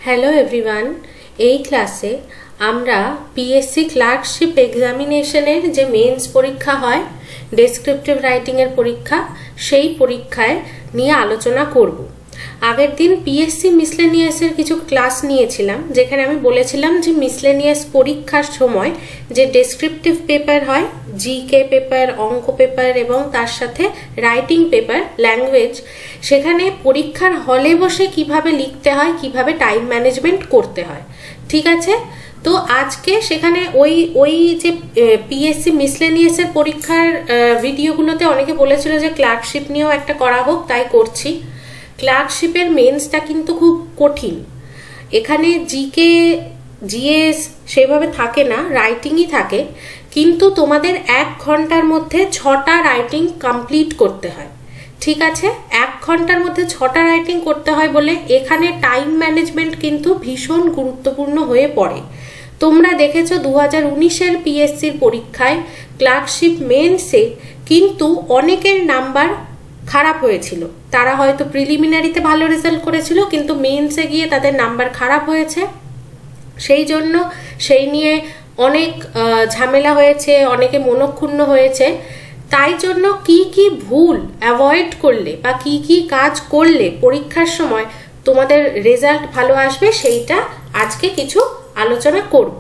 Hello everyone, এই ক্লাসে আমরা পিএসসি ক্লার্কশিপ এক্সামিনেশনের যে মেন্স পরীক্ষা হয়, ডেসক্রিপটিভ রাইটিংয়ের পরীক্ষা, সেই পরীক্ষায় নিয়ে আলোচনা করব। আগের দিন পিএসসি মিসলেনিয়াসের কিছু ক্লাস নিয়েছিলাম, যেখানে আমি বলেছিলাম যে মিসলেনিয়াস পরীক্ষার সময় যে ডেসক্রিপটিভ পেপার হয়, জিকে পেপার, অঙ্ক পেপার এবং তার সাথে রাইটিং পেপার, ল্যাঙ্গুয়েজ, সেখানে পরীক্ষার হলে বসে কিভাবে লিখতে হয়, কিভাবে টাইম ম্যানেজমেন্ট করতে হয়। ঠিক আছে, তো আজকে সেখানে ওই যে পিএসসি মিসলেনিয়াসের পরীক্ষার ভিডিওগুলোতে অনেকে বলেছিল যে ক্লার্কশিপ নিয়েও একটা করা হোক, তাই করছি। ক্লার্কশিপের মেন্সটা কিন্তু খুব কঠিন। এখানে জিকে জিএস সেভাবে থাকে না, রাইটিংই থাকে, কিন্তু তোমাদের 1 ঘন্টার মধ্যে 6টা রাইটিং কমপ্লিট করতে হয়। ঠিক আছে, 1 ঘন্টার মধ্যে 6টা রাইটিং করতে হয় বলে এখানে টাইম ম্যানেজমেন্ট কিন্তু ভীষণ গুরুত্বপূর্ণ হয়ে পড়ে। তোমরা দেখেছো 2019-এর পিএসসির পরীক্ষায় ক্লার্কশিপ মেন্সে কিন্তু অনেকের নাম্বার খারাপ হয়েছিল। তারা হয়তো প্রিলিমিনারিতে ভালো রেজাল্ট করেছিল, কিন্তু মেন্সে গিয়ে তাদের নাম্বার খারাপ হয়েছে। সেই জন্য সেই নিয়ে অনেক ঝামেলা হয়েছে, অনেকে মনক্ষুণ্ণ হয়েছে। তাই জন্য কি কি ভুল অ্যাভয়েড করলে বা কি কি কাজ করলে পরীক্ষার সময় তোমাদের রেজাল্ট ভালো আসবে, সেইটা আজকে কিছু আলোচনা করব।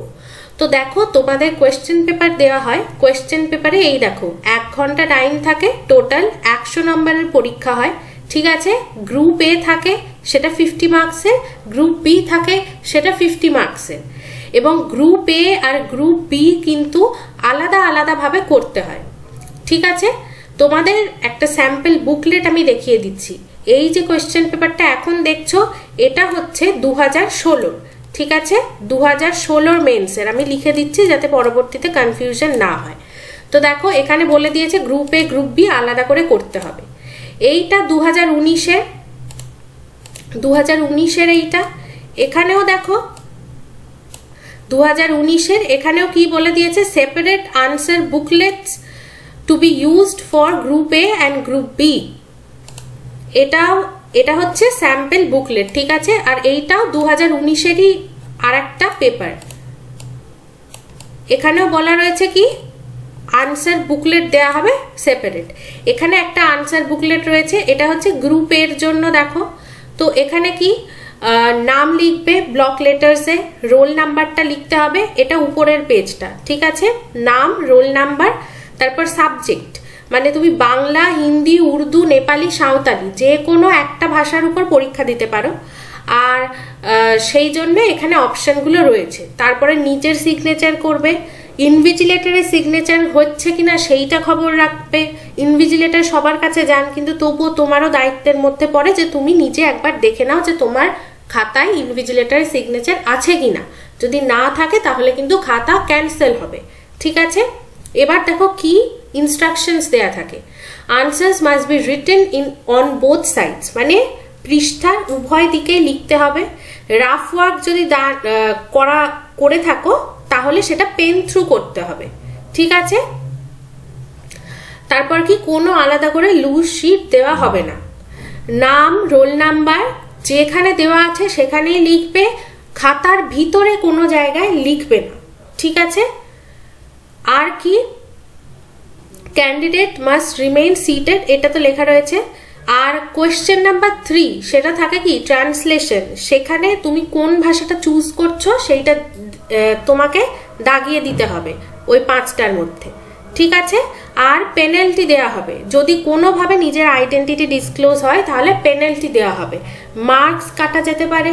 তো দেখো, তোমাদের কোয়েশ্চেন পেপার দেওয়া হয়। কোয়েশ্চেন পেপারে এই দেখো 1 ঘন্টা টাইম থাকে, টোটাল 100 নম্বরের পরীক্ষা হয়। ঠিক আছে, গ্রুপ এ থাকে সেটা 50 মার্কসের, গ্রুপ বি থাকে সেটা 50 মার্কসের, এবং গ্রুপ এ আর গ্রুপ বি কিন্তু আলাদা আলাদাভাবে করতে হয়। ঠিক আছে, তোমাদের একটা স্যাম্পল বুকলেট আমি দেখিয়ে দিচ্ছি। এই যে কোয়েশ্চেন পেপারটা এখন দেখছো, এটা হচ্ছে 2016। ঠিক আছে, 2016 মেন্সের আমি লিখে দিচ্ছি যাতে পরবর্তীতে কনফিউশন না হয়। তো দেখো, এখানে বলে দিয়েছে গ্রুপ এ গ্রুপ বি আলাদা করে করতে হবে। এইটা 2019-এর এইটা, এখানেও দেখো 2019-এর, এখানেও কি বলে দিয়েছে, separate answer booklets to be used for group A and group B. এটা হচ্ছে স্যাম্পল বুকলেট। ঠিক আছে, আর এইটাও 2019-এরই আর একটা পেপার। এখানেও বলা রয়েছে কি আনসার বুকলেট দেয়া হবে সেপারেট। এখানে একটা আনসার বুকলেট রয়েছে, এটা হচ্ছে গ্রুপ এর জন্য। দেখো তো এখানে কি নাম লিখবে ব্লক লেটার্সে, রোল নাম্বারটা লিখতে হবে, এটা উপরের পেজটা। ঠিক আছে, নাম, রোল নাম্বার, তারপর সাবজেক্ট, মানে তুমি বাংলা, হিন্দি, উর্দু, নেপালি, সাঁওতালি যে কোনো একটা ভাষার উপর পরীক্ষা দিতে পারো। আর সেই জন্য এখানে অপশনগুলো রয়েছে। তারপরে নিজের সিগনেচার করবে, ইনভিজিলেটরের সিগনেচার হচ্ছে কিনা সেইটা খবর রাখবে। ইনভিজিলেটর সবার কাছে যান, কিন্তু তবুও তোমারও দায়িত্বের মধ্যে পড়ে যে তুমি নিজে একবার দেখে নাও যে তোমার খাতায় ইনভিজিলেটরের সিগনেচার আছে কিনা। যদি না থাকে তাহলে কিন্তু খাতা ক্যান্সেল হবে। ঠিক আছে, এবার দেখো কি ইনস্ট্রাকশনস দেয়া থাকে। Answers must be written in on both sides, মানে পৃষ্ঠার উভয় দিকেই লিখতে হবে। রাফ ওয়ার্ক যদি করে থাকো তাহলে সেটা পেন থ্রু করতে হবে। ঠিক আছে, তারপর কি কোনো আলাদা করে লুজ শিট দেওয়া হবে না। নাম, রোল নাম্বার যেখানে দেওয়া আছে সেখানেই লিখবে, খাতার ভিতরে কোনো জায়গায় লিখবে না। ঠিক আছে, আর কি ক্যান্ডিডেট মাস্ট রিমেইন সিটেড, এটা তো লেখা রয়েছে। আর কোয়েশ্চেন নাম্বার 3 সেটা থাকে কি ট্রান্সলেশন, সেখানে তুমি কোন ভাষাটা চুজ করছো সেইটা তোমাকে দাগিয়ে দিতে হবে ওই 5টার মধ্যে। ঠিক আছে, আর পেনাল্টি দেওয়া হবে যদি কোনোভাবে নিজের আইডেন্টিটি ডিসক্লোজ হয়, তাহলে পেনাল্টি দেওয়া হবে। মার্কস কাটা যেতে পারে,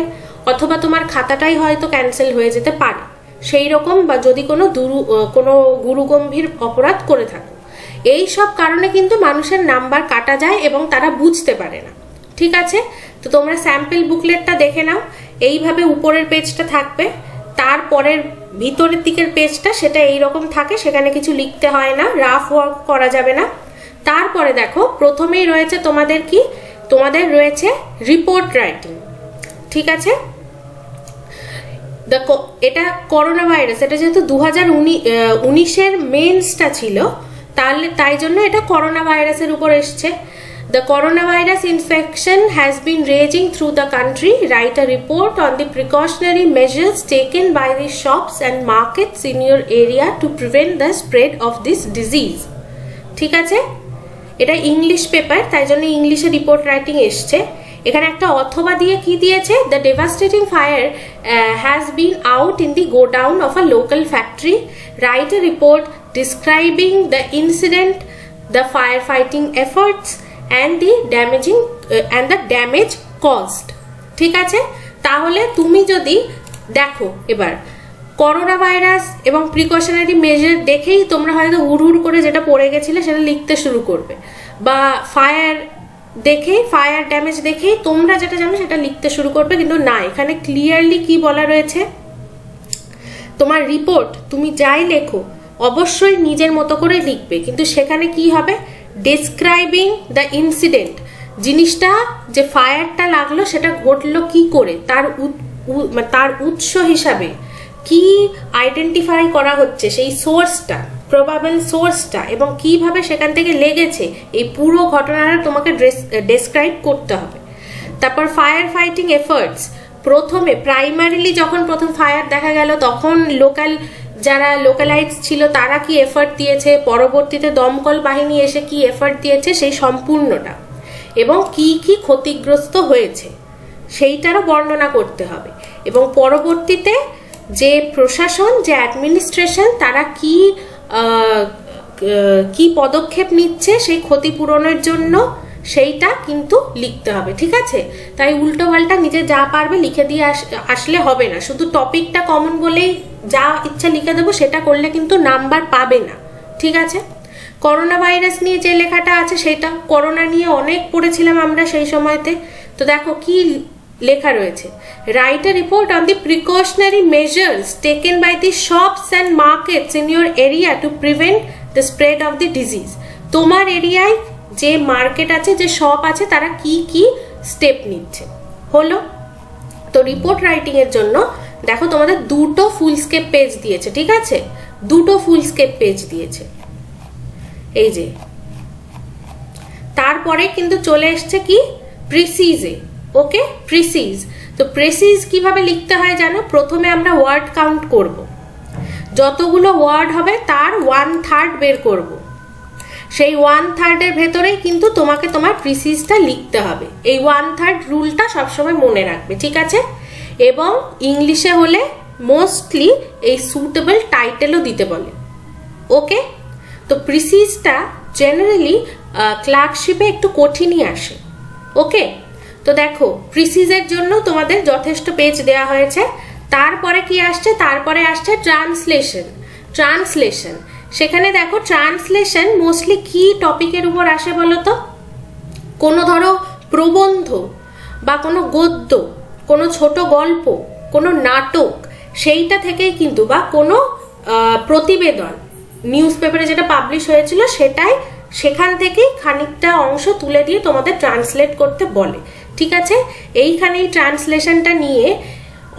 অথবা তোমার খাতাটাই হয়তো ক্যান্সেল হয়ে যেতে পারে সেই রকম, বা যদি কোনো গুরুগম্ভীর অপরাধ করে থাকো। এই সব কারণে কিন্তু মানুষের নাম্বার কাটা যায় এবং তারা বুঝতে পারে না। ঠিক আছে, তো তোমরা স্যাম্পল বুকলেটটা দেখে নাও। এইভাবে উপরের পেজটা থাকবে, তারপরের ভিতরের দিকের পেজটা সেটা এইরকম থাকে, সেখানে কিছু লিখতে হয় না, রাফ ওয়ার্ক করা যাবে না। তারপরে দেখো প্রথমেই রয়েছে তোমাদের রয়েছে রিপোর্ট রাইটিং। ঠিক আছে, দেখো এটা করোনা ভাইরাস, এটা যেহেতু 2019-এর মেন্সটা ছিল, তাই জন্য এটা করোনা ভাইরাসের উপর এসছে। The coronavirus infection has been raging through the country. Write a report on the precautionary measures taken by the shops and markets in your area to prevent the spread of this disease. ঠিক আছে, এটা English paper, তাই জন্য ইংলিশে report writing এসছে। এখানে একটা অথবা দিয়ে কি দিয়েছে, the devastating fire has been out in the godown of a local factory. Right a report describing the incident, the fire fighting efforts and the damage caused। ঠিক আছে, তাহলে তুমি যদি দেখো এবার করোনা ভাইরাস এবং প্রিকশনারি মেজার দেখেই তোমরা হয়তো হুড় করে যেটা পড়ে গেছিলে সেটা লিখতে শুরু করবে, বা ফায়ার দেখে, ফায়ার ড্যামেজ দেখেই তোমরা যেটা জানো সেটা লিখতে শুরু করবে। কিন্তু না, এখানে ক্লিয়ারলি কি বলা রয়েছে, তোমার রিপোর্ট তুমি যাই লেখো অবশ্যই নিজের মতো করে লিখবে, কিন্তু সেখানে কি হবে, ডেসক্রাইবিং দ্য ইনসিডেন্ট, জিনিসটা যে ফায়ারটা লাগলো সেটা ঘটলো কি করে, তার উৎস হিসাবে কি আইডেন্টিফাই করা হচ্ছে, সেই সোর্সটা, প্রবাবল সোর্সটা, এবং কিভাবে সেখান থেকে লেগেছে, এই পুরো ঘটনাটা তোমাকে ডেসক্রাইব করতে হবে। তারপর ফায়ার ফাইটিং এফার্টস, প্রথমে প্রাইমারিলি যখন প্রথম ফায়ার দেখা গেল তখন যারা লোকালাইজ ছিল তারা কি এফার্ট দিয়েছে, পরবর্তীতে দমকল বাহিনী এসে কি এফার্ট দিয়েছে সেই সম্পূর্ণটা, এবং কি কি ক্ষতিগ্রস্ত হয়েছে সেইটারও বর্ণনা করতে হবে। এবং পরবর্তীতে যে প্রশাসন, যে অ্যাডমিনিস্ট্রেশন, তারা কি পদক্ষেপ নিচ্ছে সেই ক্ষতিপূরণের জন্য সেইটা কিন্তু লিখতে হবে। ঠিক আছে, তাই উল্টো পাল্টা নিজে যা পারবে লিখে দিয়ে আসলে হবে না। শুধু টপিকটা কমন বলেই যা ইচ্ছা লিখে দেবো সেটা করলে কিন্তু নাম্বার পাবে না। ঠিক আছে, করোনা ভাইরাস নিয়ে যে লেখাটা আছে সেটা করোনা নিয়ে অনেক পড়েছিলাম আমরা সেই সময়তে। তো দেখো কি লেখা রয়েছে, write a report on the precautionary measures taken by the shops and markets in your area to prevent the spread of the disease. তোমার এরিয়ায় যে মার্কেট আছে, যে শপ আছে, তারা কি কি স্টেপ নিচ্ছে। হলো, তো রিপোর্ট রাইটিং এর জন্য দেখো তোমাদের দুটো ফুল স্কেপ পেজ দিয়েছে। ঠিক আছে, দুটো ফুল স্কেপ পেজ দিয়েছে, এই যে। তারপরে কিন্তু চলে এসছে কি, প্রিসিজে। ওকে, প্রিসিজ। তো প্রিসিজ কিভাবে লিখতে হয় জানো, প্রথমে আমরা ওয়ার্ড কাউন্ট করব, যতগুলো ওয়ার্ড হবে তার 1/3 বের করব, সেই 1/3 ভেতরেই কিন্তু তোমাকে তোমার প্রিসিজটা লিখতে হবে। এই 1/3 রুলটা সবসময় মনে রাখবে। ঠিক আছে, এবং ইংলিশে হলে মোস্টলি এই সুটেবল টাইটেলও দিতে বলে। ওকে, তো প্রিসিজটা জেনারেলি ক্লার্কশিপে একটু কঠিনই আসে। ওকে, তো দেখো প্রিসিজের জন্য তোমাদের যথেষ্ট পেজ দেওয়া হয়েছে। তারপরে কি আসছে, তারপরে আসছে ট্রান্সলেশন। ট্রান্সলেশন, সেখানে দেখো ট্রান্সলেশন মোস্টলি কি টপিকের উপর আসে বলো তো, কোনো ধরো প্রবন্ধ বা কোনো গদ্য, কোনো ছোট গল্প, কোনো নাটক, সেইটা থেকেই কিন্তু, বা কোনো প্রতিবেদন নিউজ পেপারে যেটা পাবলিশ হয়েছিল সেটাই, সেখান থেকেই খানিকটা অংশ তুলে দিয়ে তোমাদের ট্রান্সলেট করতে বলে। ঠিক আছে, এইখানে এই ট্রান্সলেশনটা নিয়ে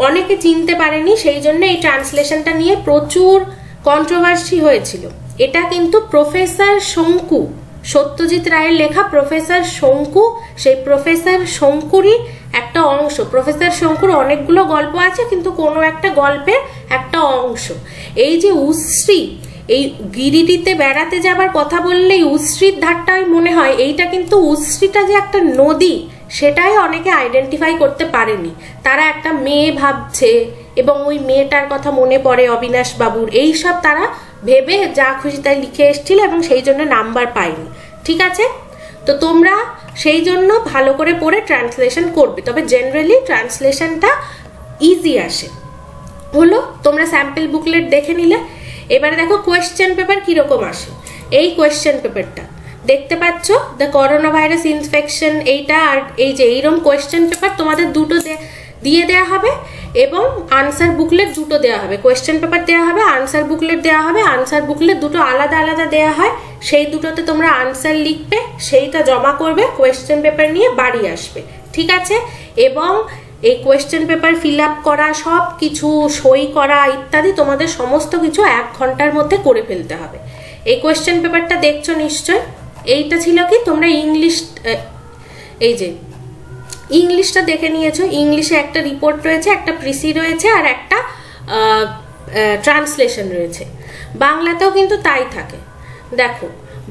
অনেকে চিনতে পারেনি, সেই জন্য এই ট্রান্সলেশনটা নিয়ে প্রচুর কন্ট্রোভার্সি হয়েছিল। এটা কিন্তু প্রফেসর শঙ্কু, সত্যজিৎ রায়ের লেখা প্রফেসর শঙ্কু, সেই প্রফেসর শঙ্কুরই একটা অংশ। প্রফেসর শঙ্কুর অনেকগুলো গল্প আছে, কিন্তু কোনো একটা গল্পের একটা অংশ। এই যে উশ্রী, এই গিরিডিতে বেড়াতে যাবার কথা বললেই উশ্রীর ধারটাই মনে হয়, এইটা কিন্তু উশ্রীটা যে একটা নদী সেটাই অনেকে আইডেন্টিফাই করতে পারেনি। তারা একটা মেয়ে ভাবছে এবং ওই মেয়েটার কথা মনে পড়ে অবিনাশ বাবুর, এইসব তারা ভেবে যা খুশি তাই লিখে এসেছিল এবং সেই জন্য নাম্বার পায়নি। ঠিক আছে, তো তোমরা সেই জন্য ভালো করে পড়ে ট্রান্সলেশন করবে, তবে জেনারেলি ট্রান্সলেশনটা ইজি আসে। হলো, তোমরা স্যাম্পল বুকলেট দেখে নিলে। এবারে দেখো কোয়েশ্চেন পেপার কিরকম আসে। এই কোয়েশ্চেন পেপারটা দেখতে পাচ্ছ, দ্য করোনা ভাইরাস ইনফেকশন, এইটা আর এই যে এইরকম কোয়েশ্চেন পেপার তোমাদের দুটো দিয়ে দেওয়া হবে, এবং আনসার বুকলেট দুটো দেওয়া হবে। কোয়েশ্চেন পেপার দেওয়া হবে, আনসার বুকলেট দেওয়া হবে। আনসার বুকলেট দুটো আলাদা আলাদা দেওয়া হয়, সেই দুটোতে তোমরা আনসার লিখবে, সেইটা জমা করবে, কোয়েশ্চেন পেপার নিয়ে বাড়ি আসবে। ঠিক আছে, এবং এই কোয়েশ্চেন পেপার ফিল আপ করা, সব কিছু সই করা ইত্যাদি তোমাদের সমস্ত কিছু 1 ঘন্টার মধ্যে করে ফেলতে হবে। এই কোয়েশ্চেন পেপারটা দেখছো নিশ্চয়, এইটা ছিল কি তোমরা ইংলিশ, এই যে ইংলিশটা দেখে নিয়েছো, ইংলিশে একটা রিপোর্ট রয়েছে, একটা প্রিসি রয়েছে আর একটা ট্রান্সলেশন রয়েছে। বাংলাতেও কিন্তু তাই থাকে। দেখো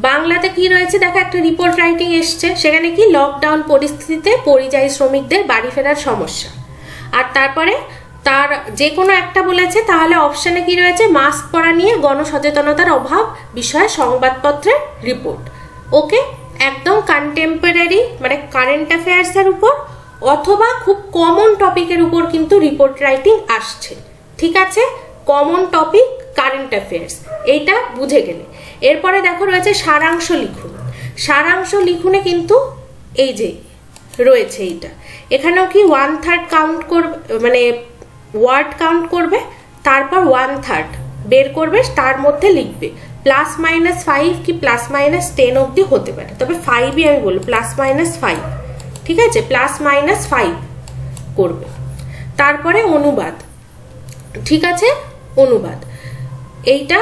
বাংলাতে কি রয়েছে, দেখো একটা রিপোর্ট রাইটিং এসছে, সেখানে কি লকডাউন পরিস্থিতিতে পরিযায়ী শ্রমিকদের বাড়ি ফেরার সমস্যা, আর তারপরে তার যে কোনো একটা বলেছে, তাহলে অপশানে কি রয়েছে, মাস্ক পরা নিয়ে গণসচেতনতার অভাব বিষয়ে সংবাদপত্রের রিপোর্ট। ওকে, একদম কন্টেম্পোরারি মানে কারেন্ট অ্যাফেয়ার্সের উপর অথবা খুব কমন টপিকের উপর কিন্তু রিপোর্ট রাইটিং আসছে। ঠিক আছে, কমন টপিক কারেন্ট অ্যাফেয়ার্স, এইটা বুঝে গেলে। এরপরে দেখো রয়েছে সারাংশ লিখুন। সারাংশ লিখুনে কিন্তু এই যে রয়েছে এইটা, এখানেও কি 1/3 কাউন্ট করবে, মানে ওয়ার্ড কাউন্ট করবে, তারপর 1/3 বের করবে, তার মধ্যে লিখবে +-5 কি +-10 অবধি হতে পারে, তবে 5ই আমি বলবো, +-5। ঠিক আছে, +-5 করবে। তারপরে অনুবাদ, ঠিক আছে, অনুবাদ এইটা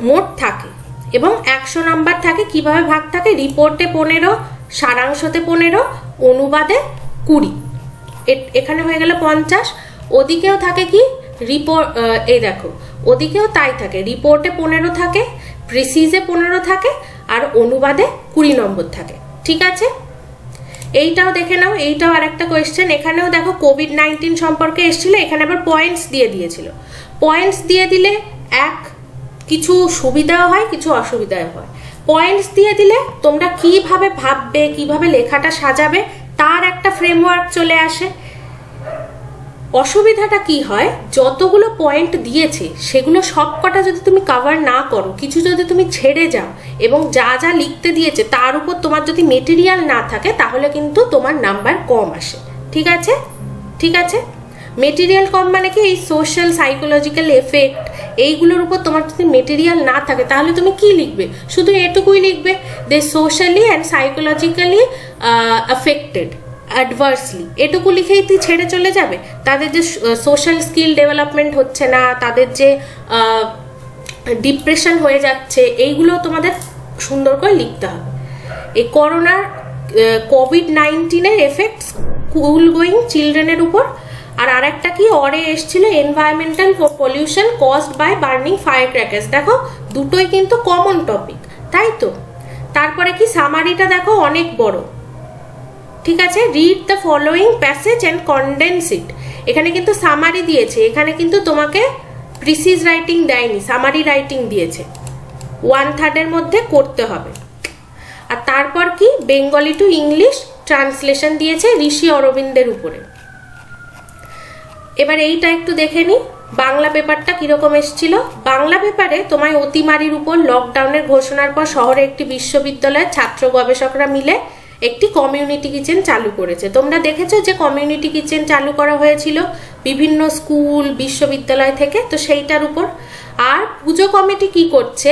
মোট থাকে এবং 100 নাম্বার থাকে। কিভাবে ভাগ থাকে, রিপোর্টে 15, সারাংশতে 15, অনুবাদে 20, এখানে হয়ে গেল 50। ওদিকেও থাকে কি রিপোর্ট, এই দেখো ওদিকেও তাই থাকে, রিপোর্টে 15 থাকে, প্রিসিজে 15 থাকে আর অনুবাদে 20 নম্বর থাকে। ঠিক আছে, এইটাও দেখে নাও, এইটাও আর একটা কোয়েশ্চেন। এখানেও দেখো কোভিড-19 সম্পর্কে এসেছিল, এখানে আবার পয়েন্টস দিয়ে দিয়েছিল। পয়েন্টস দিয়ে দিলে কিছু সুবিধাও হয়, কিছু অসুবিধাও হয়। পয়েন্টস দিয়ে দিলে তোমরা কিভাবে ভাববে, কিভাবে লেখাটা সাজাবে তার একটা ফ্রেমওয়ার্ক চলে আসে। অসুবিধাটা কি হয়, যতগুলো পয়েন্ট দিয়েছে সেগুলো সবকটা যদি তুমি কভার না করো, কিছু যদি তুমি ছেড়ে যাও এবং যা যা লিখতে দিয়েছে তার উপর তোমার যদি মেটেরিয়াল না থাকে, তাহলে কিন্তু তোমার নাম্বার কম আসে। ঠিক আছে, ঠিক আছে, মেটেরিয়াল কম মানে কি, এই সোশ্যাল সাইকোলজিক্যাল এফেক্ট এইগুলোর উপর তোমার যদি মেটেরিয়াল না থাকে, তাহলে তুমি কি লিখবে, শুধু এটুকুই লিখবে, they socially and psychologically affected adversely, এটুকু লিখেই তুই ছেড়ে চলে যাবে। তাদের যে সোশ্যাল স্কিল ডেভেলপমেন্ট হচ্ছে না, তাদের যে ডিপ্রেশন হয়ে যাচ্ছে, এইগুলো তোমাদের সুন্দর করে লিখতে হবে। এই করোনার কোভিড-19 এফেক্ট স্কুল গোয়িং চিলড্রেনের উপর। আর আরেকটা কি অরে এসেছিল, environmental pollution caused by burning fire crackers. দেখো দুটোই কিন্তু কমন টপিক, তাই তো। তারপরে কি সামারিটা দেখো অনেক বড়। ঠিক আছে, read the following passage and condense it. এখানে কিন্তু সামারি দিয়েছে, এখানে কিন্তু তোমাকে প্রিসিজ রাইটিং দেয়নি, সামারি রাইটিং দিয়েছে, 1/3 মধ্যে করতে হবে। আর তারপর কি বেঙ্গলি টু ইংলিশ ট্রান্সলেশন দিয়েছে ঋষি অরবিন্দের উপরে। এবার এইটা একটু দেখে নি, বাংলা পেপারটা কিরকম এসেছিল। বাংলা পেপারে তোমায় অতিমারির উপর লকডাউনের ঘোষণার পর শহরে একটি বিশ্ববিদ্যালয়ের ছাত্র গবেষকরা মিলে একটি কমিউনিটি কিচেন চালু করেছে। তোমরা দেখেছো যে কমিউনিটি কিচেন চালু করা হয়েছিল বিভিন্ন স্কুল বিশ্ববিদ্যালয় থেকে, তো সেইটার উপর। আর পুজো কমিটি কি করছে,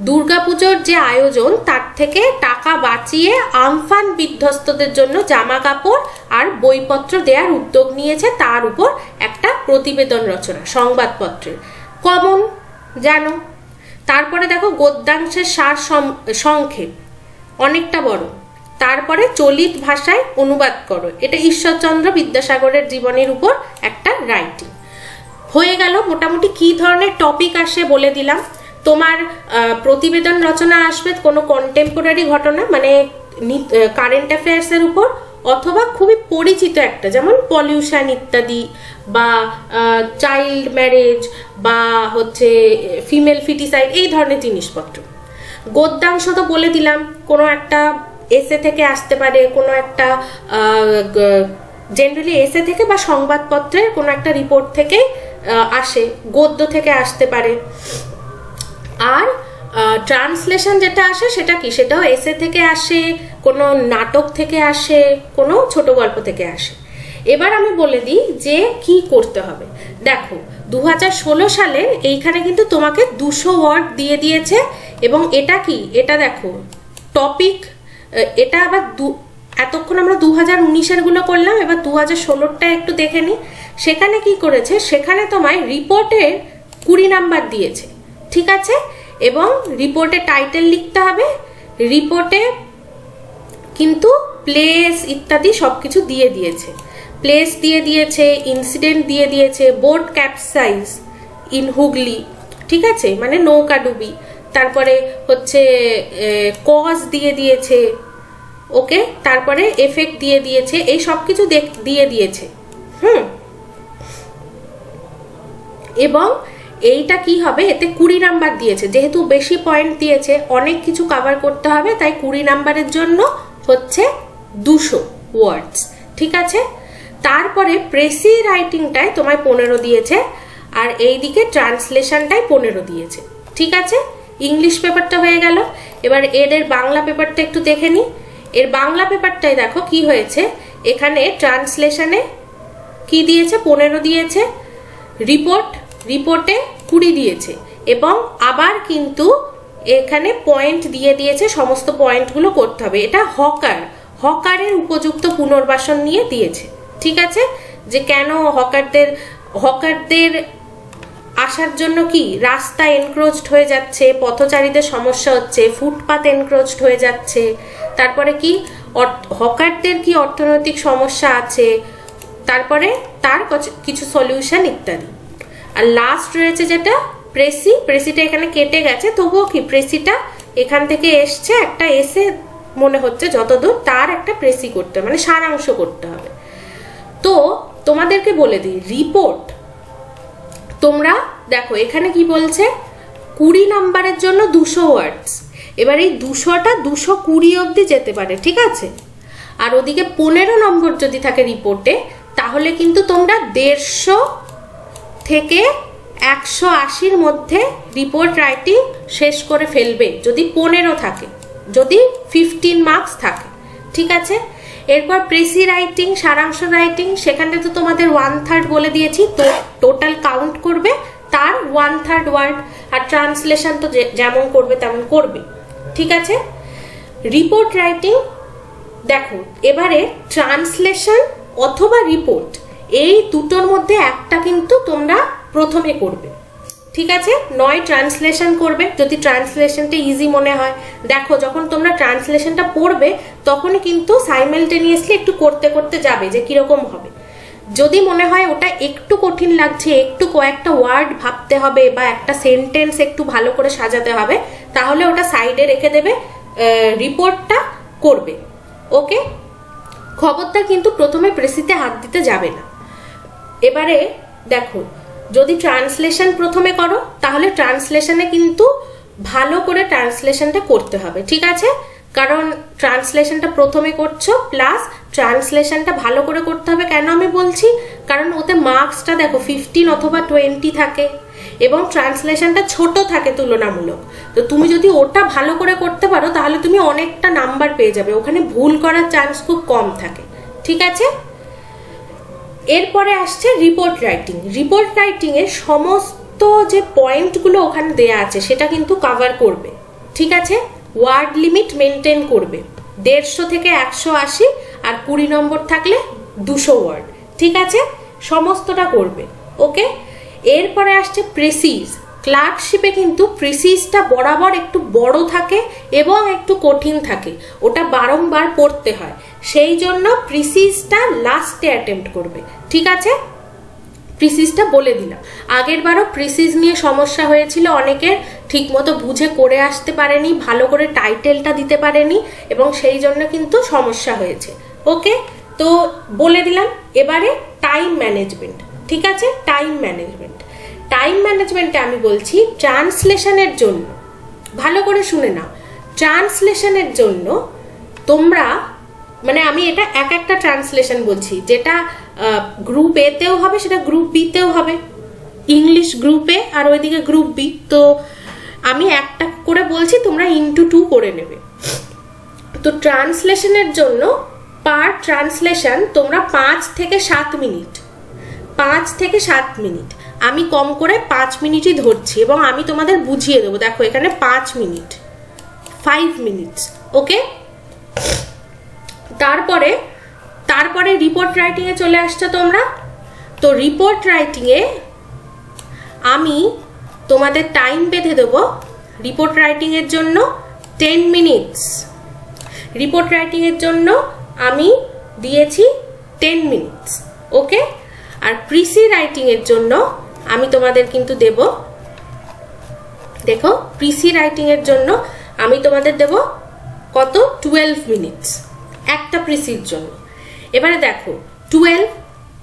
দুর্গাপুজোর যে আয়োজন তার থেকে টাকা বাঁচিয়ে আমফান বিধ্বস্তদের জন্য জামা কাপড় আর বইপত্র দেওয়ার উদ্যোগ নিয়েছে, তার উপর একটা প্রতিবেদন রচনা সংবাদপত্রের, কমন জানো। তারপরে দেখো গদ্যাংশের সার সংক্ষেপ অনেকটা বড়, তারপরে চলিত ভাষায় অনুবাদ করো, এটা ঈশ্বরচন্দ্র বিদ্যাসাগরের জীবনের উপর একটা রাইটিং হয়ে গেল। মোটামুটি কি ধরনের টপিক আসে বলে দিলাম। তোমার প্রতিবেদন রচনা আসবে কোনো কন্টেম্পোরারি ঘটনা মানে কারেন্ট অ্যাফেয়ার্সের উপর, অথবা খুবই পরিচিত একটা, যেমন পলিউশন ইত্যাদি, বা চাইল্ড ম্যারেজ, বা হচ্ছে ফিমেল ফিটিসাইড, এই ধরনের জিনিসপত্র। গদ্যাংশ তো বলে দিলাম, কোনো একটা এসে থেকে আসতে পারে, কোনো একটা জেনারেলি এসে থেকে বা সংবাদপত্রের কোনো একটা রিপোর্ট থেকে আসে, গদ্য থেকে আসতে পারে। আর ট্রান্সলেশন যেটা আসে সেটা কি, সেটাও এসে থেকে আসে, কোনো নাটক থেকে আসে, কোনো ছোট গল্প থেকে আসে। এবার আমি বলে দিই যে কি করতে হবে। দেখো 2016 সালের এইখানে কিন্তু তোমাকে 200 ওয়ার্ড দিয়ে দিয়েছে, এবং এটা কি, এটা দেখো টপিক, এটা আবার এতক্ষণ আমরা 2019-এর গুলো করলাম, এবার 2016-টা একটু দেখে নিই। সেখানে কি করেছে, সেখানে তোমায় রিপোর্টের 20 নাম্বার দিয়েছে। ঠিক আছে, এবং রিপোর্টের টাইটেল লিখতে হবে, রিপোর্টে কিন্তু প্লেস ইত্যাদি সবকিছু দিয়ে দিয়েছে, প্লেস দিয়ে দিয়েছে, ইনসিডেন্ট দিয়ে দিয়েছে, বোট ক্যাপসাইজ ইন হুগলি, ঠিক আছে, মানে নৌকা ডুবি, তারপরে হচ্ছে কজ দিয়ে দিয়েছে, ওকে, তারপরে এফেক্ট দিয়ে দিয়েছে, এই সব কিছু দিয়ে দিয়েছে। এবং এইটা কি হবে, এতে 20 নাম্বার দিয়েছে, যেহেতু বেশি পয়েন্ট দিয়েছে, অনেক কিছু কভার করতে হবে, তাই 20 নাম্বারের জন্য হচ্ছে 200 ওয়ার্ডস, ঠিক আছে। তারপরে প্রেসি রাইটিংটায় তোমায় 15 দিয়েছে, আর এইদিকে ট্রান্সলেশনটায় 15 দিয়েছে, ঠিক আছে। ইংলিশ পেপারটা হয়ে গেল। এবার এর বাংলা পেপারটা একটু দেখে নি। এর বাংলা পেপারটায় দেখো কি হয়েছে, এখানে ট্রান্সলেশনে কি দিয়েছে, 15 দিয়েছে, রিপোর্টে 20 দিয়েছে, এবং আবার কিন্তু এখানে পয়েন্ট দিয়ে দিয়েছে, সমস্ত পয়েন্টগুলো করতে হবে। এটা হকারের উপযুক্ত পুনর্বাসন নিয়ে দিয়েছে, ঠিক আছে, যে কেন হকারদের আসার জন্য কি রাস্তা এনক্রোচড হয়ে যাচ্ছে, পথচারীদের সমস্যা হচ্ছে, ফুটপাথ এনক্রোচড হয়ে যাচ্ছে, তারপরে কি হকারদের কি অর্থনৈতিক সমস্যা আছে, তারপরে তার কিছু সলিউশন ইত্যাদি। আর লাস্ট রয়েছে যেটা প্রেসিটা এখানে কেটে গেছে, তবুও কি প্রেসিটা এখান থেকে এসছে, একটা এসে মনে হচ্ছে যতদূর, তার একটা প্রেসি করতে হবে, মানে সারাংশ করতে হবে। তো তোমাদেরকে বলে দিই, রিপোর্ট তোমরা দেখো এখানে কি বলছে, 20 নাম্বারের জন্য 200 ওয়ার্ডস। এবার এই 200টা 220 অবধি যেতে পারে, ঠিক আছে। আর ওদিকে 15 নম্বর যদি থাকে রিপোর্টে, তাহলে কিন্তু তোমরা 150 থেকে 180-র মধ্যে রিপোর্ট রাইটিং শেষ করে ফেলবে, যদি 15 থাকে, যদি 15 মার্কস থাকে, ঠিক আছে। এরপর প্রেসি রাইটিং, সারাংশ রাইটিং, সেখানে তো তোমাদের 1/3 বলে দিয়েছি, তো টোটাল কাউন্ট করবে তার 1/3 ওয়ার্ড, আর ট্রান্সলেশন তো যেমন করবে তেমন করবে, ঠিক আছে। রিপোর্ট রাইটিং দেখো, এবারে ট্রান্সলেশন অথবা রিপোর্ট, এই দুটোর মধ্যে একটা কিন্তু তোমরা প্রথমে করবে, ঠিক আছে। নয় ট্রান্সলেশন করবে যদি ট্রান্সলেশনটা ইজি মনে হয়। দেখো যখন তোমরা ট্রান্সলেশনটা পড়বে তখনই কিন্তু সাইমালটেনিয়াসলি একটু করতে করতে যাবে যে কিরকম হবে। যদি মনে হয় ওটা একটু কঠিন লাগছে, একটু কয়েকটা ওয়ার্ড ভাবতে হবে বা একটা সেন্টেন্স একটু ভালো করে সাজাতে হবে, তাহলে ওটা সাইডে রেখে দেবে, রিপোর্টটা করবে, ওকে। খবরদার কিন্তু প্রথমে প্রেসিতে হাত দিতে যাবে না। এবারে দেখো, যদি ট্রান্সলেশন প্রথমে করো তাহলে ট্রান্সলেশনে কিন্তু ভালো করে ট্রান্সলেশনটা করতে হবে, ঠিক আছে। কারণ ট্রান্সলেশনটা প্রথমে করছো, প্লাস ট্রান্সলেশনটা ভালো করে করতে হবে। কেন আমি বলছি, কারণ ওতে মার্কসটা দেখো 15 অথবা 20 থাকে, এবং ট্রান্সলেশনটা ছোট থাকে তুলনামূলক। তো তুমি যদি ওটা ভালো করে করতে পারো তাহলে তুমি অনেকটা নাম্বার পেয়ে যাবে, ওখানে ভুল করার চান্স খুব কম থাকে, ঠিক আছে। এরপরে আসছে রিপোর্ট রাইটিং। রিপোর্ট রাইটিং এর সমস্ত যে পয়েন্টগুলো ওখানে দেয়া আছে সেটা কিন্তু কভার করবে, ঠিক আছে। ওয়ার্ড লিমিট মেনটেন করবে, 150 থেকে 180, আর 20 নম্বর থাকলে 200 ওয়ার্ড, ঠিক আছে, সমস্তটা করবে, ওকে। এরপরে আসছে প্রেসিজ। ক্লার্কশিপে কিন্তু প্রেসিজটা বরাবর একটু বড় থাকে এবং একটু কঠিন থাকে, ওটা বারংবার পড়তে হয়, সেই জন্য প্রেসিজটা লাস্টে অ্যাটেম্প্ট করবে, ঠিক আছে। প্রিসিজটা বলে দিলাম, আগের বারও প্রিসিজ নিয়ে সমস্যা হয়েছিল, অনেকের ঠিকমতো বুঝে করে আসতে পারেনি, ভালো করে টাইটেলটা দিতে পারেনি, এবং সেই জন্য কিন্তু সমস্যা হয়েছে, ওকে। তো বলে দিলাম। এবারে টাইম ম্যানেজমেন্ট, ঠিক আছে। টাইম ম্যানেজমেন্টে আমি বলছি ট্রান্সলেশনের জন্য, ভালো করে শুনে নাও, ট্রান্সলেশনের জন্য তোমরা, মানে আমি এটা একটা ট্রান্সলেশন বলছি, যেটা গ্রুপ এ তেও হবে সেটা গ্রুপ বি তেও হবে, ইংলিশ গ্রুপ এ আর ওইদিকে গ্রুপ বি। তো আমি একটা করে বলছি, তোমরা ইনটু 2 করে নেবে। তো ট্রান্সলেশনের জন্য পার ট্রান্সলেশন তোমরা 5 থেকে 7 মিনিট, আমি কম করে 5 মিনিটই ধরছি, এবং আমি তোমাদের বুঝিয়ে দেবো। দেখো এখানে 5 মিনিট, 5 মিনিটস, ওকে। তারপরে রিপোর্ট রাইটিং এ চলে আসছো তোমরা। তো রিপোর্ট রাইটিং এ আমি তোমাদের টাইম বেঁধে দেবো রিপোর্ট রাইটিং এর জন্য 10 মিনিটস। রিপোর্ট রাইটিং এর জন্য আমি দিয়েছি 10 মিনিটস। ওকে, আর প্রিসি রাইটিং এর জন্য আমি তোমাদের কিন্তু দেব, দেখো প্রিসি রাইটিং এর জন্য আমি তোমাদের দেব কত, 12 মিনিটস একটা প্রিসির জন্য। এবারে দেখো 12,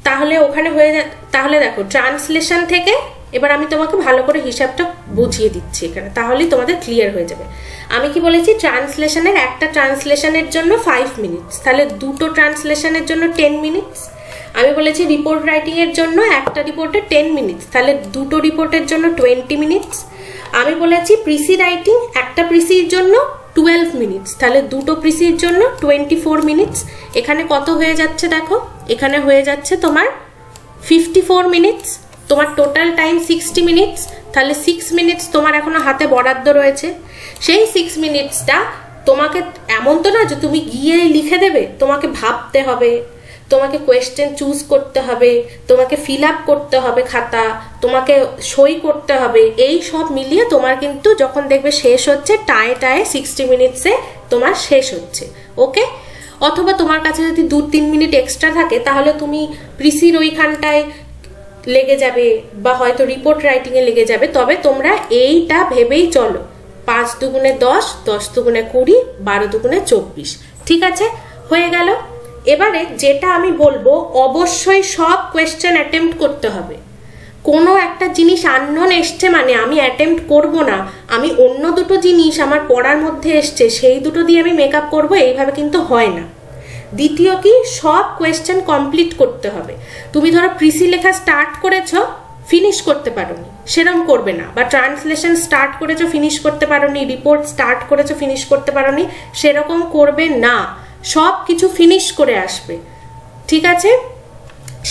তাহলে ওখানে হয়ে যায়, তাহলে দেখো ট্রান্সলেশন থেকে এবার আমি তোমাকে ভালো করে হিসাবটা বুঝিয়ে দিচ্ছি এখানে, তাহলেই তোমাদের ক্লিয়ার হয়ে যাবে। আমি কি বলেছি, ট্রান্সলেশনের একটা ট্রান্সলেশনের জন্য 5 মিনিটস, তাহলে দুটো ট্রান্সলেশনের জন্য 10 মিনিটস। আমি বলেছি রিপোর্ট রাইটিং এর জন্য একটা রিপোর্টে 10 মিনিটস, তাহলে দুটো রিপোর্টের জন্য 20 মিনিটস। আমি বলেছি প্রিসি রাইটিং একটা প্রিসির জন্য 12 মিনিটস, তাহলে দুটো প্রিসির জন্য 24 মিনিটস। এখানে কত হয়ে যাচ্ছে দেখো, এখানে হয়ে যাচ্ছে তোমার 54 মিনিটস। তোমার টোটাল টাইম 60 মিনিটস, তাহলে 6 মিনিটস তোমার এখনো হাতে বরাদ্দ রয়েছে। সেই 6 মিনিটসটা তোমাকে, এমন তো না যে তুমি গিয়ে লিখে দেবে, তোমাকে ভাবতে হবে, তোমাকে কোয়েশ্চেন চুজ করতে হবে, তোমাকে ফিল আপ করতে হবে খাতা, তোমাকে সই করতে হবে, এই সব মিলিয়ে তোমার কিন্তু যখন দেখবে শেষ হচ্ছে টায়ে 60 মিনিটসে তোমার শেষ হচ্ছে। ওকে, অথবা তোমার কাছে যদি 2-3 মিনিট এক্সট্রা থাকে তাহলে তুমি প্রিসির ওইখানটায় লেগে যাবে বা হয়তো রিপোর্ট রাইটিং এ লেগে যাবে। তবে তোমরা এইটা ভেবেই চলো, 5 দুগুণে 10, 10 দুগুণে 20, 12 দুগুণে 24। ঠিক আছে, হয়ে গেল। এবারে যেটা আমি বলবো, অবশ্যই সব কোয়েশ্চেন অ্যাটেম্প্ট করতে হবে। কোনো একটা জিনিস আননোন এসছে মানে আমি অ্যাটেম্প্ট করব না, আমি অন্য দুটো জিনিস আমার পড়ার মধ্যে এসছে সেই দুটো দিয়ে আমি মেকআপ করব, এইভাবে কিন্তু হয় না। দ্বিতীয় কি, সব কোয়েশ্চেন কমপ্লিট করতে হবে। তুমি ধরো প্রিসি লেখা স্টার্ট করেছো, ফিনিশ করতে পারোনি, সেরকম করবে না। বা ট্রান্সলেশন স্টার্ট করেছো, ফিনিশ করতে পারোনি, রিপোর্ট স্টার্ট করেছো, ফিনিশ করতে পারোনি, সেরকম করবে না। সব কিছু ফিনিশ করে আসবে। ঠিক আছে,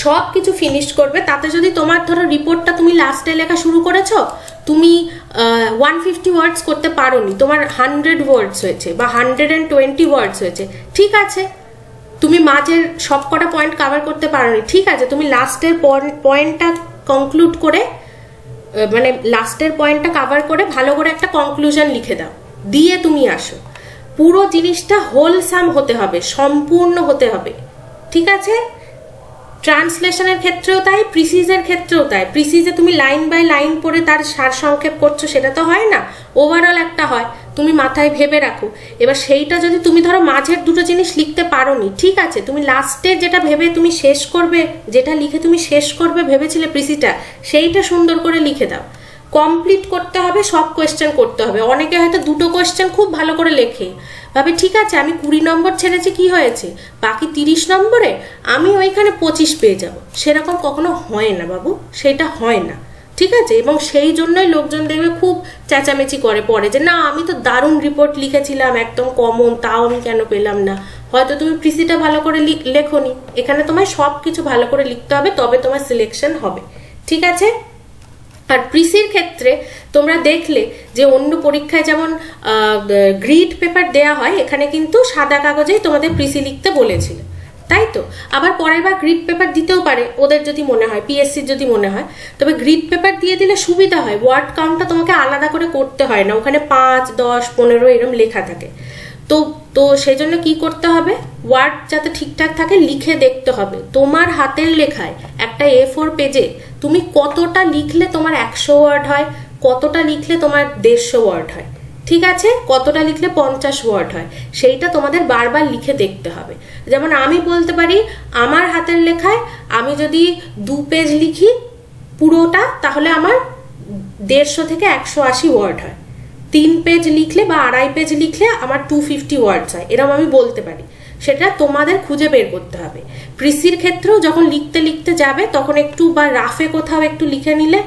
সব কিছু ফিনিশ করবে। তাতে যদি তোমার ধরো রিপোর্টটা তুমি লাস্টে লেখা শুরু করেছো, তুমি 150 ওয়ার্ডস করতে পারোনি, তোমার 100 ওয়ার্ডস হয়েছে বা 120 ওয়ার্ডস হয়েছে, ঠিক আছে। তুমি মাঝের সব কটা পয়েন্ট কভার করতে পারোনি, ঠিক আছে, তুমি লাস্টের পয়েন্টটা কনক্লুড করে, মানে লাস্টের পয়েন্টটা কভার করে ভালো করে একটা কনক্লুশন লিখে দাও, দিয়ে তুমি আসো। পুরো জিনিসটা হোলসাম হতে হবে, সম্পূর্ণ হতে হবে। ঠিক আছে, ট্রান্সলেশনের ক্ষেত্রেও তাই, প্রিসিজের ক্ষেত্রেও তাই। প্রিসিজে তুমি লাইন বাই লাইন পড়ে তার সারসংক্ষেপ করছো, সেটা তো হয় না, ওভারঅল একটা হয়, তুমি মাথায় ভেবে রাখো। এবার সেইটা যদি তুমি ধরো মাঝের দুটো জিনিস লিখতে পারোনি, ঠিক আছে, তুমি লাস্টে যেটা ভেবে তুমি শেষ করবে, যেটা লিখে তুমি শেষ করবে ভেবেছিলে প্রিসিটা, সেইটা সুন্দর করে লিখে দাও। কমপ্লিট করতে হবে, সব কোয়েশ্চেন করতে হবে। অনেকে হয়তো দুটো কোয়েশ্চেন খুব ভালো করে লেখে, ভাবে ঠিক আছে আমি 20 নম্বর ছেড়েছি, কি হয়েছে, বাকি 30 নম্বরে আমি ওইখানে 25 পেয়ে যাব। সেরকম কখনো হয় না বাবু, সেটা হয় না। ঠিক আছে, এবং সেই জন্যই লোকজন দেখবে খুব চেঁচামেচি করে পরে যে না আমি তো দারুণ রিপোর্ট লিখেছিলাম, একদম কমন, তাও আমি কেন পেলাম না। হয়তো তুমি প্রিসিটা ভালো করে লেখোনি। এখানে তোমায় সব কিছু ভালো করে লিখতে হবে, তবে তোমার সিলেকশন হবে। ঠিক আছে, আর প্রিসির ক্ষেত্রে তোমরা দেখলে যে অন্য পরীক্ষায় যেমন গ্রিড পেপার দেয়া হয়, এখানে কিন্তু সাদা কাগজেই তোমাদের প্রিসি লিখতে বলেছিল, তাই তো। আবার পরের বার গ্রিড পেপার দিতেও পারে ওদের যদি মনে হয়, পিএসসির যদি মনে হয়। তবে গ্রিড পেপার দিয়ে দিলে সুবিধা হয়, ওয়ার্ড কাউন্টটা তোমাকে আলাদা করে করতে হয় না, ওখানে 5, 10, 15 এরকম লেখা থাকে। তো সেই জন্য কি করতে হবে, ওয়ার্ড যাতে ঠিকঠাক থাকে লিখে দেখতে হবে। তোমার হাতের লেখায় একটা A4 পেজে তুমি কতটা লিখলে তোমার 100 ওয়ার্ড হয়, কতটা লিখলে তোমার 150 ওয়ার্ড হয়, ঠিক আছে, কতটা লিখলে 50 ওয়ার্ড হয়, সেইটা তোমাদের বারবার লিখে দেখতে হবে। যেমন আমি বলতে পারি, আমার হাতের লেখায় আমি যদি 2 পেজ লিখি পুরোটা, তাহলে আমার 150 থেকে 180 ওয়ার্ড হয়। 3 পেজ লিখলে বা 2.5 পেজ লিখলে আমার 250 ওয়ার্ডস হয়, এরকম আমি বলতে পারি। সেটা তোমাদের খুঁজে বের করতে হবে। প্রিসির ক্ষেত্রেও যখন লিখতে লিখতে যাবে তখন একটু বা রাফে কোথাও একটু লিখে নিলে,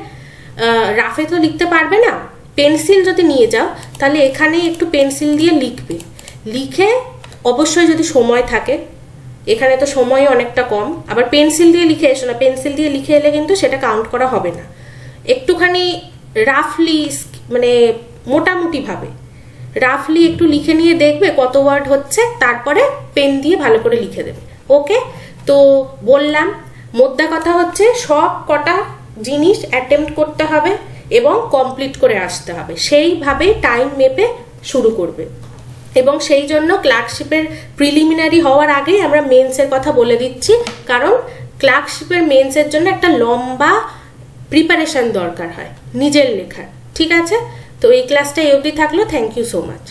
রাফে তো লিখতে পারবে না, পেন্সিল যদি নিয়ে যাও তাহলে এখানে একটু পেন্সিল দিয়ে লিখবে। লিখে অবশ্যই যদি সময় থাকে, এখানে তো সময় অনেকটা কম, আবার পেন্সিল দিয়ে লিখে এসো না, পেন্সিল দিয়ে লিখে এলে কিন্তু সেটা কাউন্ট করা হবে না। একটুখানি রাফলি, মানে মোটামুটি ভাবে রাফলি একটু লিখে নিয়ে দেখবে কত ওয়ার্ড হচ্ছে, তারপরে পেন দিয়ে ভালো করে লিখে দেবে। ওকে, তো বললাম মোদ্দা কথা হচ্ছে সব কটা জিনিস অ্যাটেম্প্ট করতে হবে এবং কমপ্লিট করে আসতে হবে, সেইভাবেই টাইম মেপে শুরু করবে। এবং সেই জন্য ক্লার্কশিপের প্রিলিমিনারি হওয়ার আগেই আমরা মেন্সের কথা বলে দিচ্ছি, কারণ ক্লার্কশিপের মেন্সের জন্য একটা লম্বা প্রিপারেশন দরকার হয় নিজের লেখার। ঠিক আছে, তো এই ক্লাসটা এই অবধি থাকলো। Thank you so much.